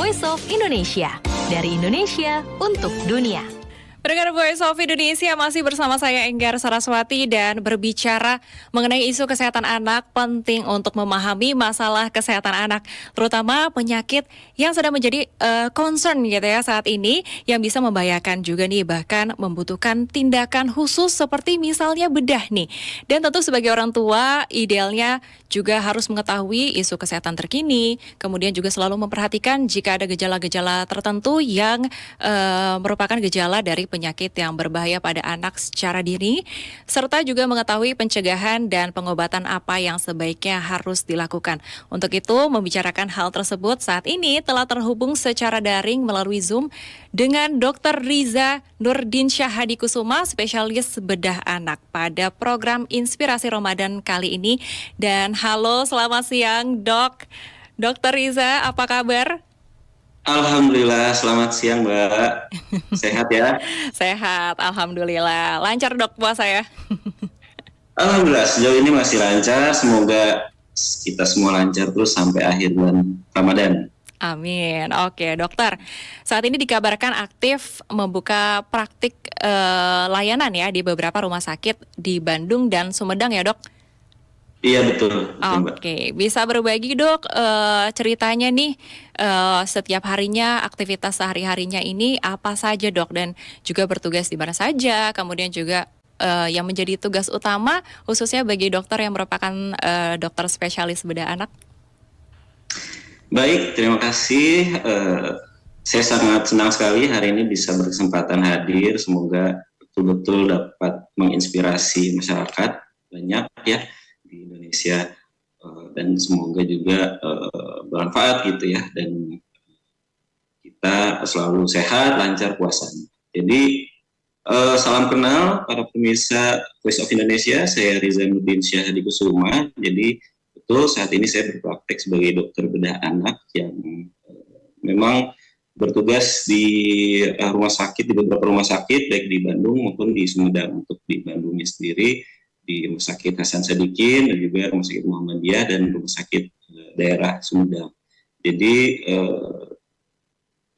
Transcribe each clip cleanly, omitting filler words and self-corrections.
Voice of Indonesia. Dari Indonesia untuk dunia. Pendengar Voice of Indonesia, masih bersama saya Enggar Saraswati dan berbicara mengenai isu kesehatan anak. Penting untuk memahami masalah kesehatan anak, terutama penyakit yang sedang menjadi concern gitu ya saat ini, yang bisa membahayakan juga nih, bahkan membutuhkan tindakan khusus seperti misalnya bedah nih. Dan tentu sebagai orang tua idealnya juga harus mengetahui isu kesehatan terkini, kemudian juga selalu memperhatikan jika ada gejala-gejala tertentu yang merupakan gejala dari penyakit yang berbahaya pada anak secara dini, serta juga mengetahui pencegahan dan pengobatan apa yang sebaiknya harus dilakukan. Untuk itu, membicarakan hal tersebut saat ini telah terhubung secara daring melalui Zoom dengan Dr. Riza Nurdinsyah Hadikusuma, spesialis bedah anak pada program Inspirasi Ramadan kali ini. Dan halo, selamat siang Dok. Dr. Riza, apa kabar? Alhamdulillah, selamat siang Mbak. Sehat ya? Sehat, Alhamdulillah. Lancar Dok puasa ya? Alhamdulillah, sejauh ini masih lancar. Semoga kita semua lancar terus sampai akhir bulan Ramadan. Amin. Oke, dokter. Saat ini dikabarkan aktif membuka praktik layanan ya di beberapa rumah sakit di Bandung dan Sumedang ya, Dok? Iya, betul. Oke, bisa berbagi Dok ceritanya nih, setiap harinya, aktivitas sehari-harinya ini apa saja Dok, dan juga bertugas di mana saja, kemudian juga yang menjadi tugas utama khususnya bagi dokter yang merupakan dokter spesialis bedah anak. Baik, terima kasih. Saya sangat senang sekali hari ini bisa berkesempatan hadir. Semoga betul-betul dapat menginspirasi masyarakat banyak ya di Indonesia, dan semoga juga bermanfaat gitu ya, dan kita selalu sehat, lancar puasanya. Jadi salam kenal para pemirsa Voice of Indonesia, saya Riza Nurdinsyah Hadikusuma. Jadi betul saat ini saya berpraktek sebagai dokter bedah anak yang memang bertugas di rumah sakit, di beberapa rumah sakit baik di Bandung maupun di Sumedang. Untuk di Bandungnya sendiri di Rumah Sakit Hasan Sadikin, dan juga Rumah Sakit Muhammadiyah dan Rumah Sakit daerah Sumedang. Jadi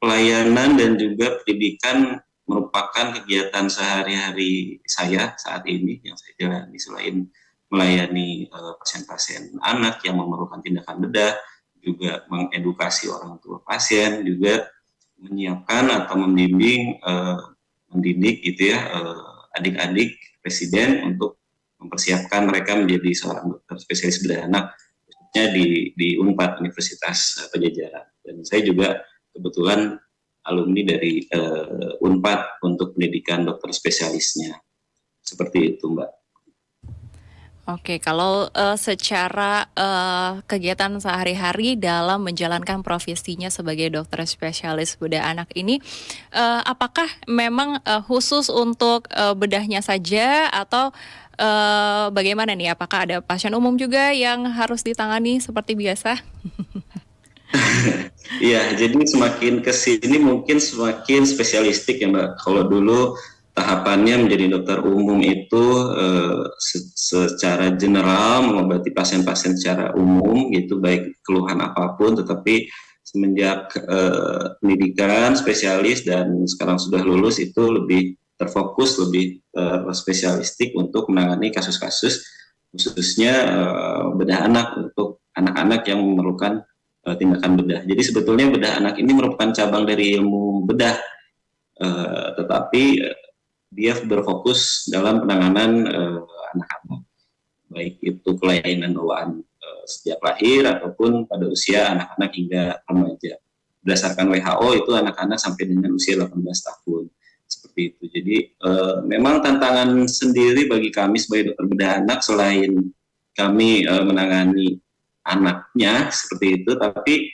pelayanan dan juga pendidikan merupakan kegiatan sehari-hari saya saat ini yang saya jalani, selain melayani pasien-pasien anak yang memerlukan tindakan bedah, juga mengedukasi orang tua pasien, juga menyiapkan atau membimbing mendidik gitu ya adik-adik presiden untuk mempersiapkan mereka menjadi seorang dokter spesialis bedah anak, khususnya di Unpad Universitas Pajajaran. Dan saya juga kebetulan alumni dari Unpad untuk pendidikan dokter spesialisnya. Seperti itu, Mbak. Oke, kalau secara kegiatan sehari-hari dalam menjalankan profesinya sebagai dokter spesialis bedah anak ini, apakah memang khusus untuk bedahnya saja, atau bagaimana nih? Apakah ada pasien umum juga yang harus ditangani seperti biasa? Iya, jadi semakin kesini mungkin semakin spesialistik ya Mbak. Kalau dulu tahapannya menjadi dokter umum itu secara general mengobati pasien-pasien secara umum gitu, baik keluhan apapun. Tetapi semenjak pendidikan spesialis dan sekarang sudah lulus, itu lebih terfokus, lebih spesialistik untuk menangani kasus-kasus khususnya bedah anak untuk anak-anak yang memerlukan tindakan bedah. Jadi sebetulnya bedah anak ini merupakan cabang dari ilmu bedah, tetapi dia berfokus dalam penanganan anak-anak, baik itu kelainan bawaan sejak lahir ataupun pada usia anak-anak hingga remaja. Berdasarkan WHO itu anak-anak sampai dengan usia 18 tahun. Seperti itu. Jadi memang tantangan sendiri bagi kami sebagai dokter bedah anak, selain kami menangani anaknya seperti itu, tapi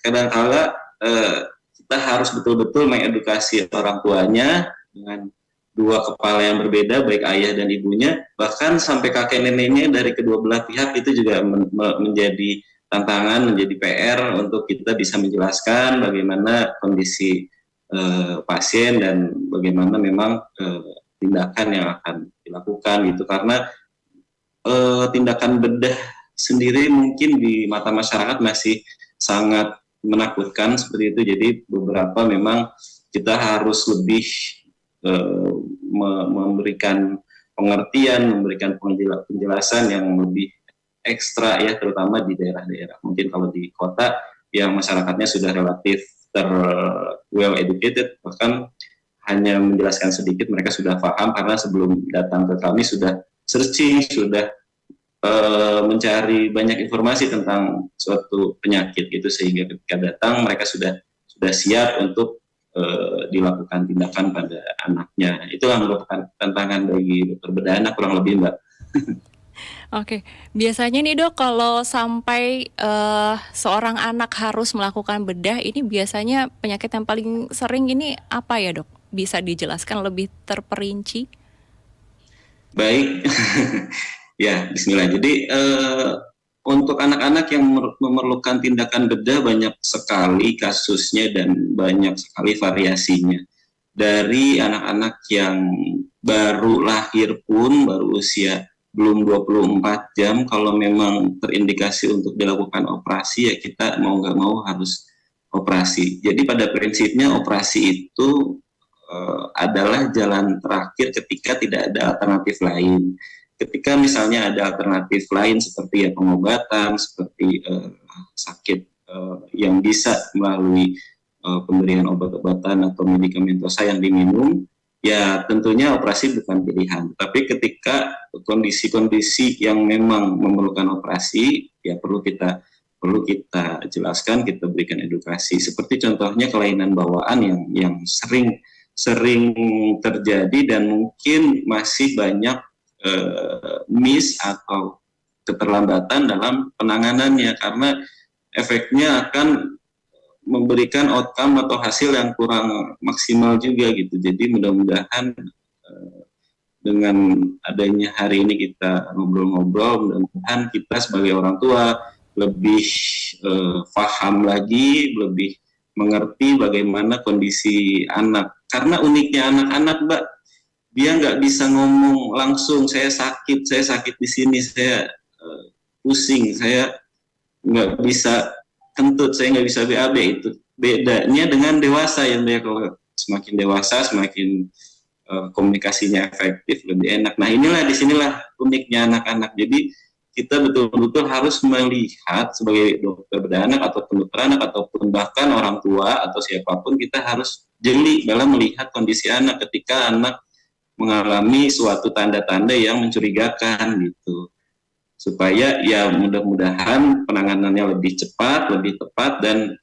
kadang-kala kita harus betul-betul mengedukasi orang tuanya dengan dua kepala yang berbeda, baik ayah dan ibunya, bahkan sampai kakek neneknya dari kedua belah pihak. Itu juga menjadi tantangan, menjadi PR untuk kita bisa menjelaskan bagaimana kondisi pasien dan bagaimana memang tindakan yang akan dilakukan gitu. Karena tindakan bedah sendiri mungkin di mata masyarakat masih sangat menakutkan seperti itu. Jadi beberapa memang kita harus lebih memberikan pengertian, memberikan penjelasan yang lebih ekstra ya, terutama di daerah-daerah. Mungkin kalau di kota yang masyarakatnya sudah relatif well educated, bahkan hanya menjelaskan sedikit mereka sudah paham karena sebelum datang ke kami sudah searching, sudah mencari banyak informasi tentang suatu penyakit gitu, sehingga ketika datang mereka sudah siap untuk dilakukan tindakan pada anaknya. Itulah merupakan tantangan bagi dokter bedah anak kurang lebih, Mbak. Oke, biasanya nih dok, kalau sampai seorang anak harus melakukan bedah, ini biasanya penyakit yang paling sering ini apa ya dok? Bisa dijelaskan lebih terperinci? Baik, ya Bismillah. Jadi untuk anak-anak yang memerlukan tindakan bedah banyak sekali kasusnya dan banyak sekali variasinya. Dari anak-anak yang baru lahir pun, baru usia belum 24 jam, kalau memang terindikasi untuk dilakukan operasi, ya kita mau nggak mau harus operasi. Jadi pada prinsipnya operasi itu adalah jalan terakhir ketika tidak ada alternatif lain. Ketika misalnya ada alternatif lain seperti ya pengobatan, seperti sakit yang bisa melalui pemberian obat-obatan atau medikamentosa yang diminum, ya tentunya operasi bukan pilihan. Tapi ketika kondisi-kondisi yang memang memerlukan operasi, ya perlu kita jelaskan, kita berikan edukasi. Seperti contohnya kelainan bawaan yang sering terjadi dan mungkin masih banyak miss atau keterlambatan dalam penanganannya, karena efeknya akan memberikan outcome atau hasil yang kurang maksimal juga gitu. Jadi mudah-mudahan dengan adanya hari ini kita ngobrol-ngobrol, mudah-mudahan kita sebagai orang tua lebih paham lagi, lebih mengerti bagaimana kondisi anak. Karena uniknya anak-anak, Mbak, dia nggak bisa ngomong langsung, saya sakit di sini, saya pusing, saya nggak bisa kentut, saya nggak bisa BAB. Itu bedanya dengan dewasa, yang dia kalau semakin dewasa semakin komunikasinya efektif, lebih enak. Nah disinilah uniknya anak-anak. Jadi kita betul-betul harus melihat sebagai dokter bedah anak atau dokter anak ataupun bahkan orang tua atau siapapun, kita harus jeli dalam melihat kondisi anak ketika anak mengalami suatu tanda-tanda yang mencurigakan gitu, supaya ya mudah-mudahan penanganannya lebih cepat, lebih tepat, dan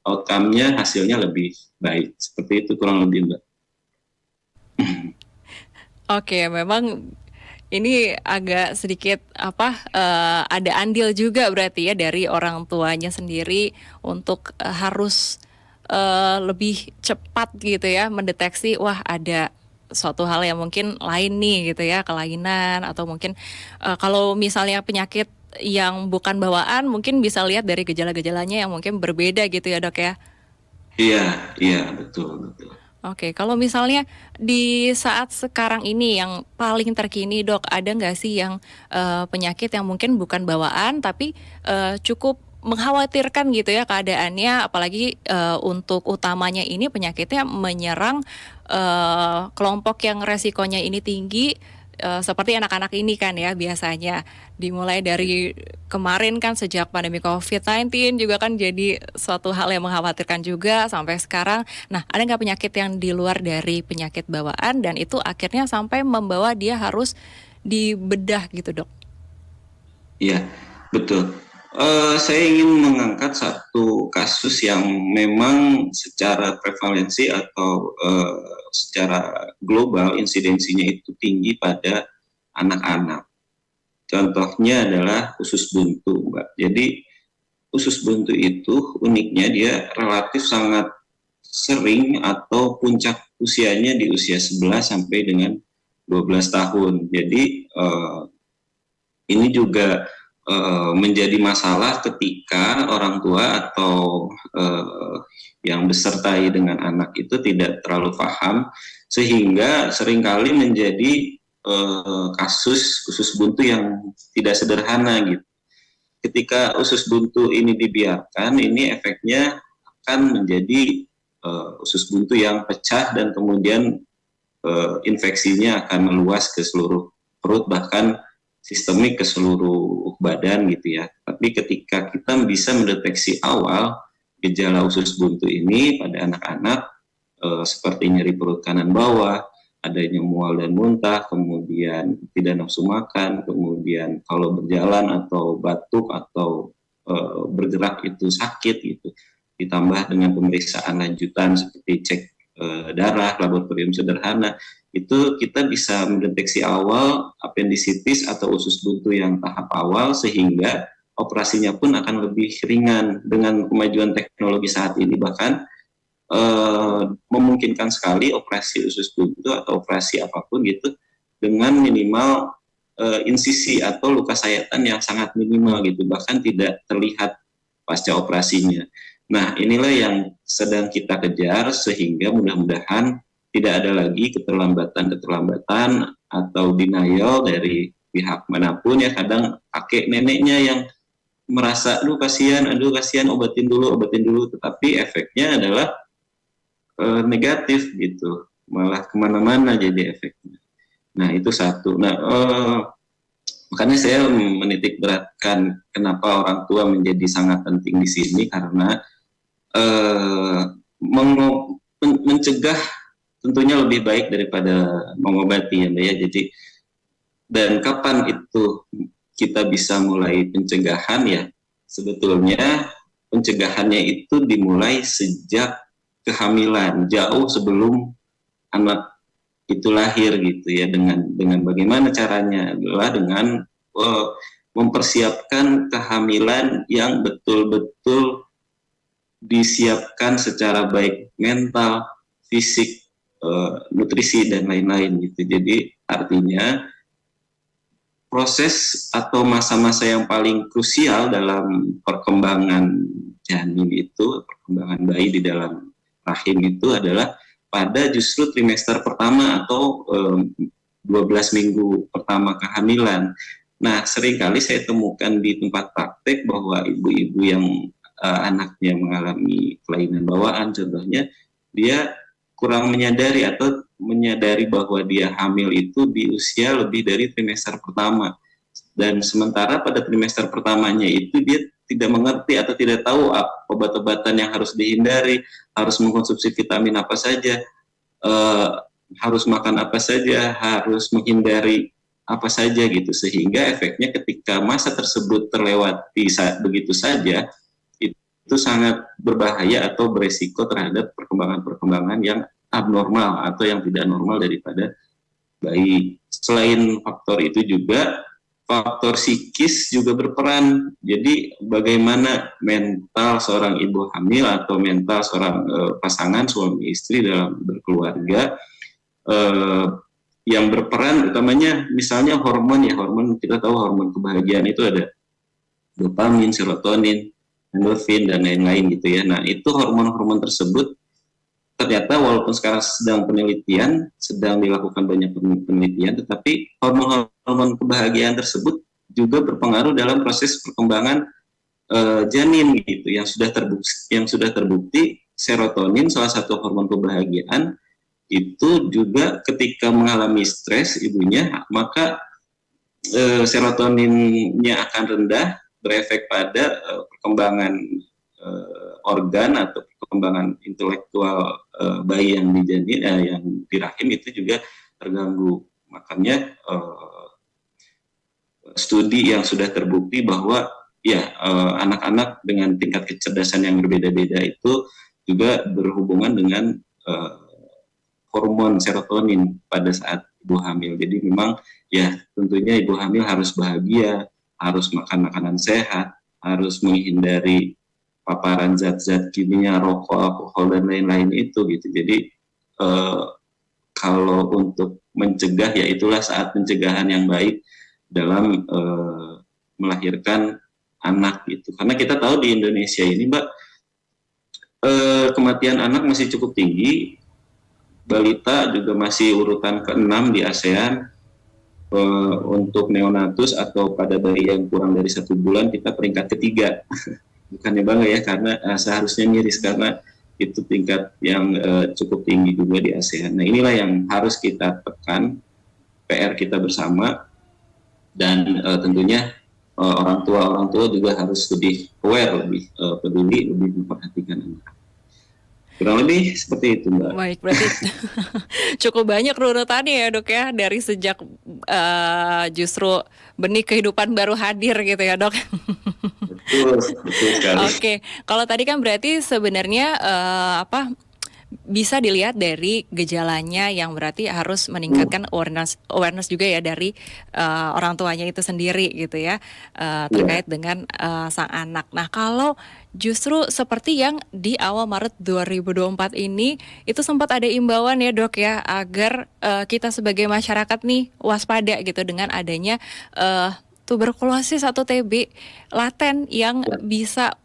outcome-nya, hasilnya lebih baik. Seperti itu kurang lebih, Mbak. Oke, memang ini agak sedikit ada andil juga berarti ya dari orang tuanya sendiri untuk harus lebih cepat gitu ya mendeteksi, wah ada suatu hal yang mungkin lain nih gitu ya, kelainan, atau mungkin kalau misalnya penyakit yang bukan bawaan mungkin bisa lihat dari gejala-gejalanya yang mungkin berbeda gitu ya dok ya. Iya betul. Oke, kalau misalnya di saat sekarang ini yang paling terkini dok, ada nggak sih yang penyakit yang mungkin bukan bawaan tapi cukup mengkhawatirkan gitu ya keadaannya, apalagi untuk utamanya ini penyakitnya menyerang kelompok yang resikonya ini tinggi, seperti anak-anak ini kan ya biasanya. Dimulai dari kemarin kan sejak pandemi COVID-19 juga kan jadi suatu hal yang mengkhawatirkan juga sampai sekarang. Nah, ada nggak penyakit yang di luar dari penyakit bawaan dan itu akhirnya sampai membawa dia harus dibedah gitu dok? Iya, betul. Saya ingin mengangkat satu kasus yang memang secara prevalensi atau secara global insidensinya itu tinggi pada anak-anak. Contohnya adalah usus buntu, Mbak. Jadi usus buntu itu uniknya dia relatif sangat sering atau puncak usianya di usia 11 sampai dengan 12 tahun. Jadi ini juga menjadi masalah ketika orang tua atau yang besertai dengan anak itu tidak terlalu paham, sehingga seringkali menjadi kasus usus buntu yang tidak sederhana gitu. ketika usus buntu ini dibiarkan, ini efeknya akan menjadi usus buntu yang pecah dan kemudian infeksinya akan meluas ke seluruh perut, bahkan sistemik ke seluruh badan gitu ya. Tapi ketika kita bisa mendeteksi awal gejala usus buntu ini pada anak-anak, seperti nyeri perut kanan bawah, adanya mual dan muntah, kemudian tidak nafsu makan, kemudian kalau berjalan atau batuk atau bergerak itu sakit gitu, ditambah dengan pemeriksaan lanjutan seperti cek darah, laboratorium sederhana, itu kita bisa mendeteksi awal apendisitis atau usus buntu yang tahap awal, sehingga operasinya pun akan lebih ringan. Dengan kemajuan teknologi saat ini bahkan memungkinkan sekali operasi usus buntu atau operasi apapun gitu dengan minimal insisi atau luka sayatan yang sangat minimal gitu, bahkan tidak terlihat pasca operasinya. Nah, inilah yang sedang kita kejar sehingga mudah-mudahan tidak ada lagi keterlambatan atau denial dari pihak manapun ya. Kadang kakek neneknya yang merasa aduh kasihan obatin dulu, tetapi efeknya adalah negatif gitu, malah kemana-mana jadi efeknya. Nah, itu satu. Nah, makanya saya menitik beratkan kenapa orang tua menjadi sangat penting di sini, karena mencegah tentunya lebih baik daripada mengobati ya Mbak ya. Jadi, dan kapan itu kita bisa mulai pencegahan ya? Sebetulnya pencegahannya itu dimulai sejak kehamilan, jauh sebelum anak itu lahir gitu ya. Dengan bagaimana caranya adalah dengan mempersiapkan kehamilan yang betul-betul disiapkan secara baik, mental, fisik, nutrisi dan lain-lain gitu. Jadi artinya proses atau masa-masa yang paling krusial dalam perkembangan janin itu, perkembangan bayi di dalam rahim itu adalah pada justru trimester pertama atau 12 minggu pertama kehamilan. Nah, seringkali saya temukan di tempat praktek bahwa ibu-ibu yang anaknya mengalami kelainan bawaan contohnya, dia kurang menyadari atau menyadari bahwa dia hamil itu di usia lebih dari trimester pertama. Dan sementara pada trimester pertamanya itu dia tidak mengerti atau tidak tahu obat-obatan yang harus dihindari, harus mengkonsumsi vitamin apa saja, harus makan apa saja, harus menghindari apa saja gitu, sehingga efeknya ketika masa tersebut terlewati begitu saja, itu sangat berbahaya atau beresiko terhadap perkembangan-perkembangan yang abnormal atau yang tidak normal daripada bayi. Selain faktor itu juga faktor psikis juga berperan. Jadi bagaimana mental seorang ibu hamil atau mental seorang pasangan suami istri dalam berkeluarga yang berperan utamanya misalnya hormon kita tahu hormon kebahagiaan itu ada dopamin, serotonin, endorfin dan lain-lain gitu ya. Nah, itu hormon-hormon tersebut ternyata walaupun sekarang sedang dilakukan banyak penelitian, tetapi hormon-hormon kebahagiaan tersebut juga berpengaruh dalam proses perkembangan janin gitu. Yang sudah terbukti serotonin, salah satu hormon kebahagiaan, itu juga ketika mengalami stres ibunya, maka serotoninnya akan rendah, berefek pada perkembangan organ atau perkembangan intelektual bayi yang yang di rahim itu juga terganggu. Makanya studi yang sudah terbukti bahwa ya anak-anak dengan tingkat kecerdasan yang berbeda-beda itu juga berhubungan dengan hormon serotonin pada saat ibu hamil. Jadi memang ya tentunya ibu hamil harus bahagia, harus makan makanan sehat, harus menghindari paparan zat-zat kimia, rokok, alkohol dan lain-lain itu gitu. Jadi kalau untuk mencegah ya itulah saat pencegahan yang baik dalam melahirkan anak gitu. Karena kita tahu di Indonesia ini Mbak, kematian anak masih cukup tinggi. Balita juga masih urutan ke-6 di ASEAN, untuk neonatus atau pada bayi yang kurang dari 1 bulan kita peringkat ketiga. Bukannya bangga ya, karena seharusnya miris karena itu tingkat yang cukup tinggi juga di ASEAN. Nah inilah yang harus kita tekan, PR kita bersama, dan tentunya orang tua juga harus lebih aware, lebih peduli, lebih memperhatikan anak. Kurang lebih seperti itu, Mbak. Baik, berarti cukup banyak runutannya ya dok ya, dari sejak justru benih kehidupan baru hadir gitu ya dok. Betul sekali. Oke, kalau tadi kan berarti sebenarnya bisa dilihat dari gejalanya yang berarti harus meningkatkan awareness juga ya dari orang tuanya itu sendiri gitu ya, terkait dengan sang anak. Nah kalau justru seperti yang di awal Maret 2024 ini itu sempat ada imbauan ya dok ya, agar kita sebagai masyarakat nih waspada gitu dengan adanya tuberkulosis atau TB laten yang bisa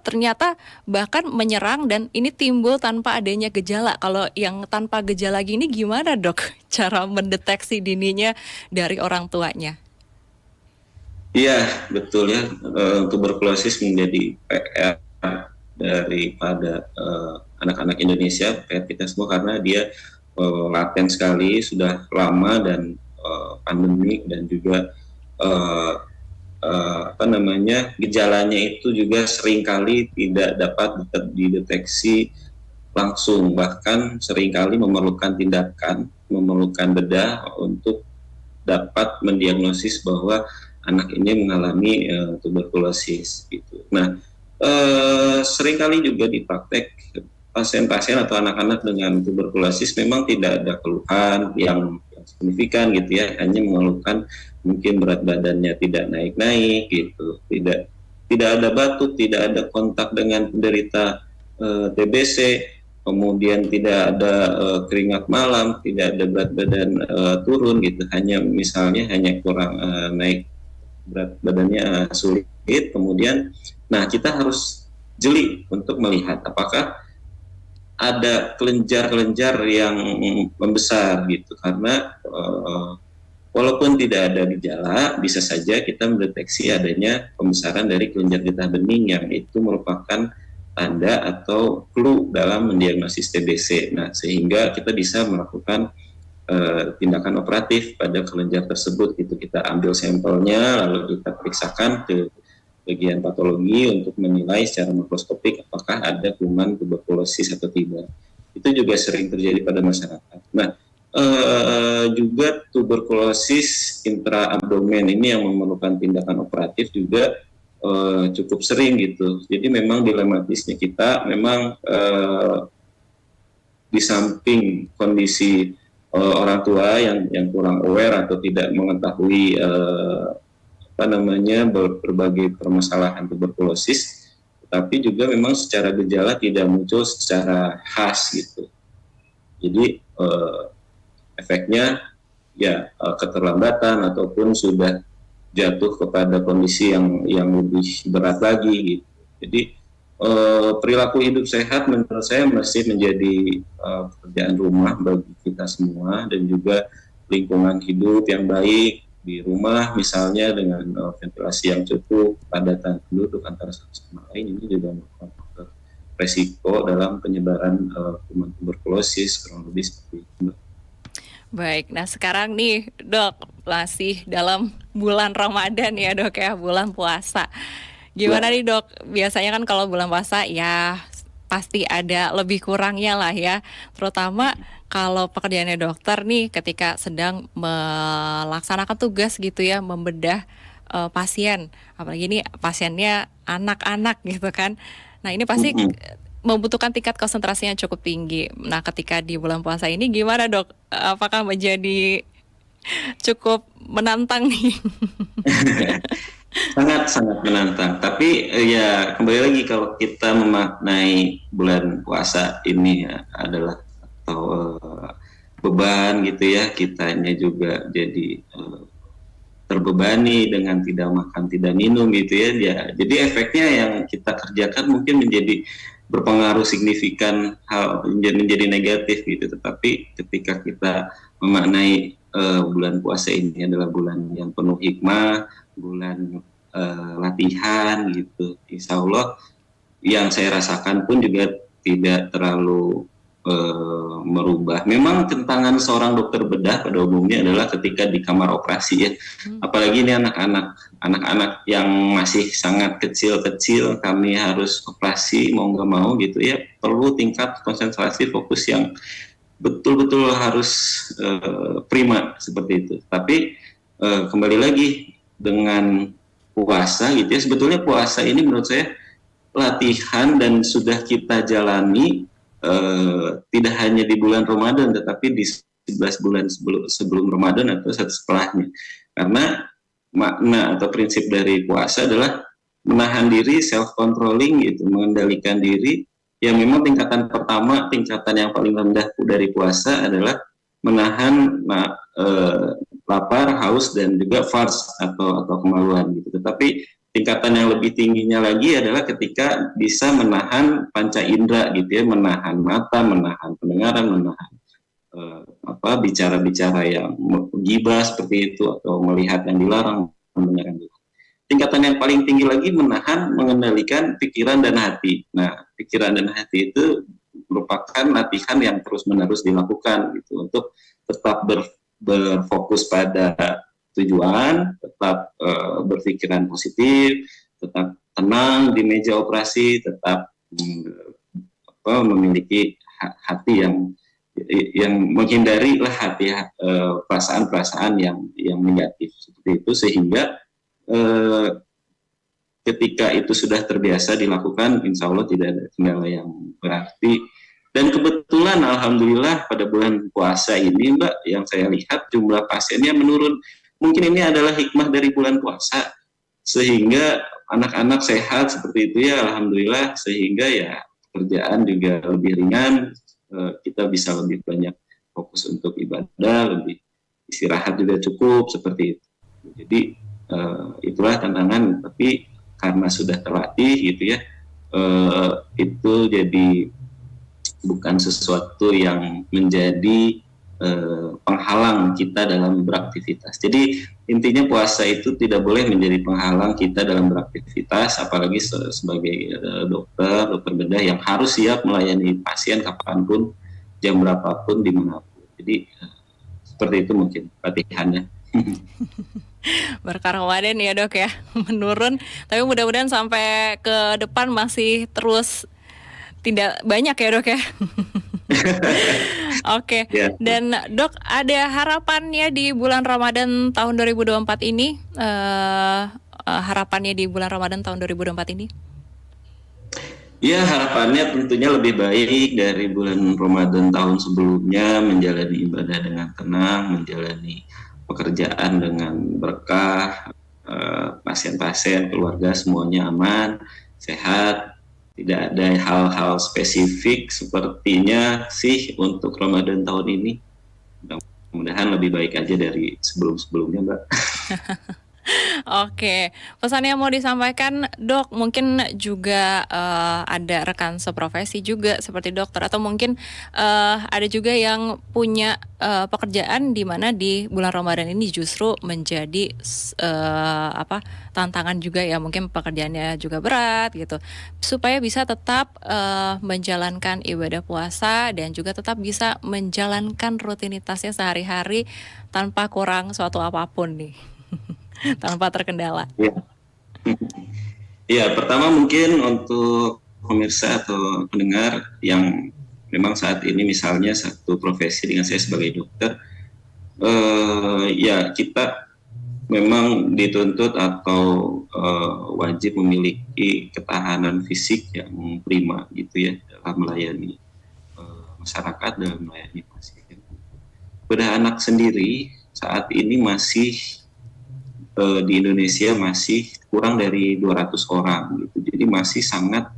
ternyata bahkan menyerang dan ini timbul tanpa adanya gejala. Kalau yang tanpa gejala gini gimana dok cara mendeteksi dininya dari orang tuanya? Iya, betul ya. Tuberkulosis menjadi PR daripada anak-anak Indonesia, PR kita semua, karena dia laten sekali, sudah lama, dan pandemik, dan juga gejalanya itu juga seringkali tidak dapat dideteksi langsung, bahkan seringkali memerlukan tindakan, memerlukan bedah untuk dapat mendiagnosis bahwa anak ini mengalami tuberkulosis gitu. Nah, seringkali juga di praktek pasien-pasien atau anak-anak dengan tuberkulosis memang tidak ada keluhan yang signifikan gitu ya, hanya mengeluhkan mungkin berat badannya tidak naik-naik gitu, tidak ada batuk, tidak ada kontak dengan penderita TBC, kemudian tidak ada keringat malam, tidak ada berat badan turun gitu, hanya kurang naik berat badannya sulit. Kemudian nah kita harus jeli untuk melihat apakah ada kelenjar-kelenjar yang membesar gitu, karena walaupun tidak ada gejala, bisa saja kita mendeteksi adanya pembesaran dari kelenjar getah bening yang itu merupakan tanda atau clue dalam mendiagnosis TBC. Nah, sehingga kita bisa melakukan tindakan operatif pada kelenjar tersebut. Itu kita ambil sampelnya, lalu kita periksakan ke bagian patologi untuk menilai secara mikroskopik apakah ada kuman tuberkulosis atau tidak. Itu juga sering terjadi pada masyarakat. Nah, juga tuberkulosis intraabdomen ini yang memerlukan tindakan operatif juga cukup sering gitu. Jadi memang dilematisnya kita memang di samping kondisi orang tua yang kurang aware atau tidak mengetahui berbagai permasalahan tuberkulosis, tapi juga memang secara gejala tidak muncul secara khas gitu. Jadi efeknya ya keterlambatan ataupun sudah jatuh kepada kondisi yang lebih berat lagi gitu. Jadi perilaku hidup sehat menurut saya masih menjadi pekerjaan rumah bagi kita semua, dan juga lingkungan hidup yang baik di rumah misalnya dengan ventilasi yang cukup, padatan penduduk antara satu sama lain, ini juga merupakan faktor resiko dalam penyebaran kuman tuberkulosis, kurang lebih seperti itu. Baik, nah sekarang nih dok, masih dalam bulan Ramadan ya dok ya, bulan puasa. Gimana nih dok, biasanya kan kalau bulan puasa ya pasti ada lebih kurangnya lah ya, terutama kalau pekerjaannya dokter nih ketika sedang melaksanakan tugas gitu ya, membedah pasien, apalagi ini pasiennya anak-anak gitu kan. Nah ini pasti membutuhkan tingkat konsentrasi yang cukup tinggi. Nah ketika di bulan puasa ini gimana dok? Apakah menjadi cukup menantang nih? Sangat menantang. Tapi ya kembali lagi, kalau kita memaknai bulan puasa ini ya, adalah atau beban gitu ya, kitanya juga jadi terbebani dengan tidak makan tidak minum gitu ya. Jadi efeknya yang kita kerjakan mungkin menjadi berpengaruh signifikan, menjadi negatif gitu. Tetapi ketika kita memaknai bulan puasa ini adalah bulan yang penuh hikmah, bulan latihan gitu. Insya Allah yang saya rasakan pun juga tidak terlalu merubah. Memang tantangan seorang dokter bedah pada umumnya adalah ketika di kamar operasi ya. Apalagi ini anak-anak yang masih sangat kecil-kecil, kami harus operasi mau nggak mau gitu ya. Perlu tingkat konsentrasi fokus yang betul-betul harus prima seperti itu. Tapi kembali lagi dengan puasa gitu ya. Sebetulnya puasa ini menurut saya latihan dan sudah kita jalani tidak hanya di bulan Ramadan tetapi di 11 bulan sebelum Ramadan atau setelahnya. Karena makna atau prinsip dari puasa adalah menahan diri, self controlling gitu, mengendalikan diri. Ya memang tingkatan pertama, tingkatan yang paling rendah dari puasa adalah menahan lapar, haus dan juga fars atau kemaluan gitu. Tetapi tingkatan yang lebih tingginya lagi adalah ketika bisa menahan panca indera gitu ya, menahan mata, menahan pendengaran, menahan bicara-bicara yang gibah seperti itu atau melihat yang dilarang, mendengar yang dilarang. Tingkatan yang paling tinggi lagi menahan, mengendalikan pikiran dan hati. Nah, pikiran dan hati itu merupakan latihan yang terus-menerus dilakukan gitu untuk tetap berfokus pada tujuan, tetap berpikiran positif, tetap tenang di meja operasi, tetap memiliki hati yang menghindari lah hati perasaan-perasaan yang negatif seperti itu, sehingga ketika itu sudah terbiasa dilakukan, insya Allah tidak ada kendala yang berarti. Dan kebetulan alhamdulillah pada bulan puasa ini Mbak, yang saya lihat jumlah pasiennya menurun. Mungkin ini adalah hikmah dari bulan puasa, sehingga anak-anak sehat seperti itu ya, alhamdulillah, sehingga ya kerjaan juga lebih ringan, kita bisa lebih banyak fokus untuk ibadah, lebih istirahat juga cukup seperti itu. Jadi itulah tantangan, tapi karena sudah terlatih gitu ya, itu jadi bukan sesuatu yang menjadi penghalang kita dalam beraktivitas. Jadi intinya puasa itu tidak boleh menjadi penghalang kita dalam beraktivitas, apalagi sebagai dokter bedah yang harus siap melayani pasien kapanpun, jam berapapun, dimanapun. Jadi seperti itu mungkin latihannya. Berkah Ramadan ya dok ya, menurun. Tapi mudah-mudahan sampai ke depan masih terus tidak banyak ya dok ya. Oke. Ya. Dan dok, ada harapannya di bulan Ramadan tahun 2024 ini? Harapannya di bulan Ramadan tahun 2024 ini? Ya, harapannya tentunya lebih baik dari bulan Ramadan tahun sebelumnya, menjalani ibadah dengan tenang, menjalani pekerjaan dengan berkah, pasien-pasien, keluarga semuanya aman, sehat. Tidak ada hal-hal spesifik sepertinya sih untuk Ramadan tahun ini. Mudah-mudahan lebih baik aja dari sebelum-sebelumnya, Mbak. Oke, pesan yang mau disampaikan dok, mungkin juga ada rekan seprofesi juga seperti dokter, atau mungkin ada juga yang punya pekerjaan di mana di bulan Ramadan ini justru menjadi tantangan juga ya, mungkin pekerjaannya juga berat gitu, supaya bisa tetap menjalankan ibadah puasa dan juga tetap bisa menjalankan rutinitasnya sehari-hari tanpa kurang suatu apapun nih. Tanpa terkendala. Ya, pertama mungkin untuk pemirsa atau pendengar yang memang saat ini misalnya satu profesi dengan saya sebagai dokter, ya kita memang dituntut atau wajib memiliki ketahanan fisik yang prima gitu ya dalam melayani masyarakat, dalam melayani pasien. Pada anak sendiri saat ini masih di Indonesia masih kurang dari 200 orang gitu. Jadi masih sangat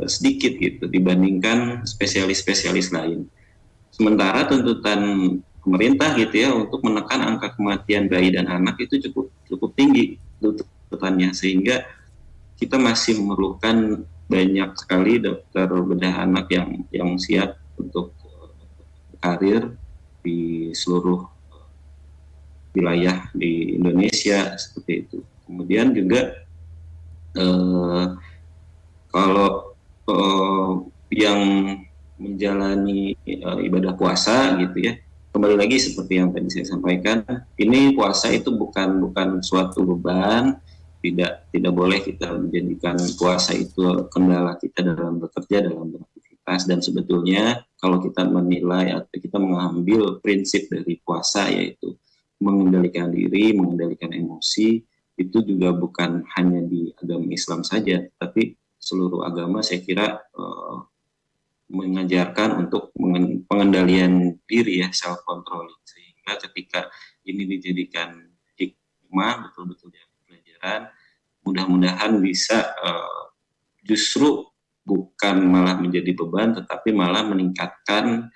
sedikit gitu dibandingkan spesialis-spesialis lain. Sementara tuntutan pemerintah gitu ya untuk menekan angka kematian bayi dan anak itu cukup tinggi tuntutannya, sehingga kita masih memerlukan banyak sekali dokter bedah anak yang siap untuk karir di seluruh wilayah di Indonesia seperti itu. Kemudian juga kalau yang menjalani ibadah puasa gitu ya, kembali lagi seperti yang tadi saya sampaikan, ini puasa itu bukan suatu beban, tidak boleh kita menjadikan puasa itu kendala kita dalam bekerja, dalam beraktivitas. Dan sebetulnya kalau kita menilai atau kita mengambil prinsip dari puasa, yaitu mengendalikan diri, mengendalikan emosi, itu juga bukan hanya di agama Islam saja, tapi seluruh agama saya kira mengajarkan untuk pengendalian diri ya, self control, sehingga ketika ini dijadikan hikmah, betul-betul pelajaran, mudah-mudahan bisa justru bukan malah menjadi beban, tetapi malah meningkatkan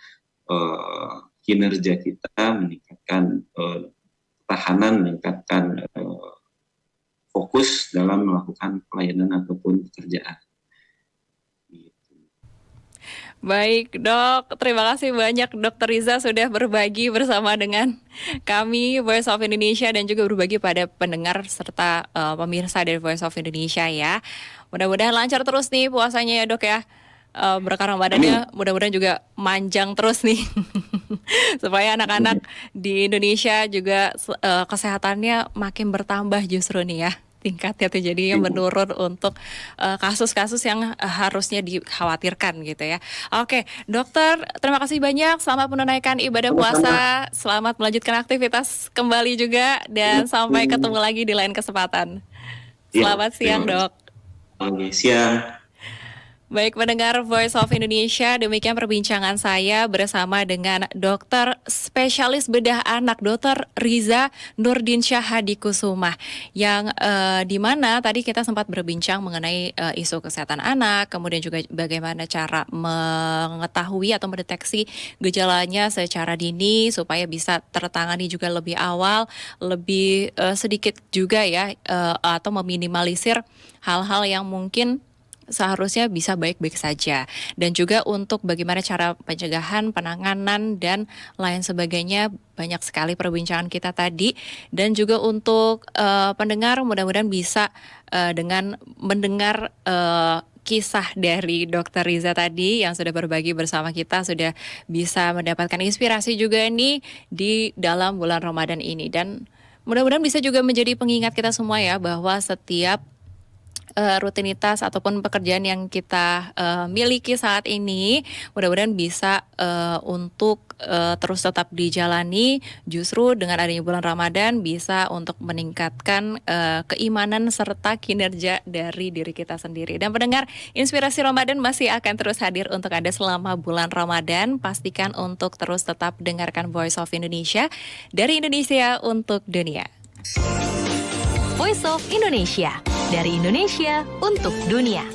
kinerja kita, meningkatkan ketahanan, meningkatkan fokus dalam melakukan pelayanan ataupun pekerjaan. Baik dok, terima kasih banyak Dokter Riza sudah berbagi bersama dengan kami Voice of Indonesia dan juga berbagi pada pendengar serta pemirsa dari Voice of Indonesia ya. Mudah-mudahan lancar terus nih puasanya ya dok ya. Berkah Ramadannya mudah-mudahan juga manjang terus nih. Supaya anak-anak di Indonesia juga kesehatannya makin bertambah justru nih ya. Tingkatnya tuh jadinya menurun untuk kasus-kasus yang harusnya dikhawatirkan gitu ya. Oke, dokter, terima kasih banyak. Selamat menunaikan ibadah puasa. Selamat melanjutkan aktivitas kembali juga dan sampai ketemu lagi di lain kesempatan. Selamat siang, dok. Selamat siang. Baik, mendengar Voice of Indonesia, demikian perbincangan saya bersama dengan dokter spesialis bedah anak, Dr. Riza Nurdinsyah Hadikusumah, yang dimana tadi kita sempat berbincang mengenai isu kesehatan anak, kemudian juga bagaimana cara mengetahui atau mendeteksi gejalanya secara dini supaya bisa tertangani juga lebih awal, lebih sedikit juga ya, atau meminimalisir hal-hal yang mungkin seharusnya bisa baik-baik saja. Dan juga untuk bagaimana cara pencegahan, penanganan, dan lain sebagainya. Banyak sekali perbincangan kita tadi. Dan juga untuk pendengar mudah-mudahan bisa dengan mendengar kisah dari Dr. Riza tadi yang sudah berbagi bersama kita, sudah bisa mendapatkan inspirasi juga nih di dalam bulan Ramadan ini. Dan mudah-mudahan bisa juga menjadi pengingat kita semua ya, bahwa setiap rutinitas ataupun pekerjaan yang kita miliki saat ini mudah-mudahan bisa untuk terus tetap dijalani. Justru dengan adanya bulan Ramadan bisa untuk meningkatkan keimanan serta kinerja dari diri kita sendiri. Dan pendengar, inspirasi Ramadan masih akan terus hadir untuk Anda selama bulan Ramadan. Pastikan untuk terus tetap dengarkan Voice of Indonesia, dari Indonesia untuk dunia. Voice of Indonesia, dari Indonesia untuk dunia.